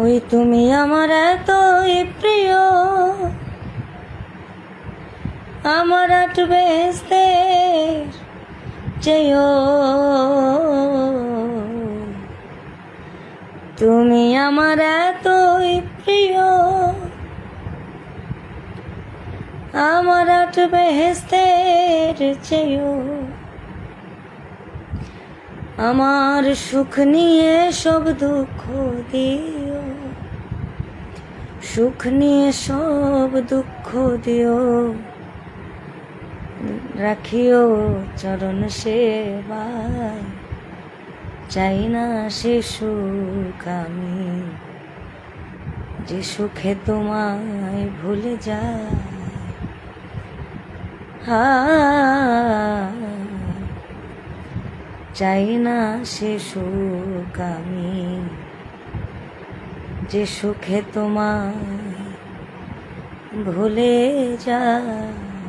ওই তুমি আমার এতই প্রিয়, আমার আট বেহেশতের চেয়েও তুমি আমার এতই প্রিয়, আমার আট বেহেশতের চেয়েও আমার সুখ নিয়ে সব দুঃখ দিও, সুখ নিয়ে সব দুঃখ দিও, রাখিও চরণ সেবায়। চাই না সে সুখ আমি, যে সুখে তোমায় ভুলে যায়। চাই না সে সুখ আমি, যে সুখে তোমায় ভুলে যায়।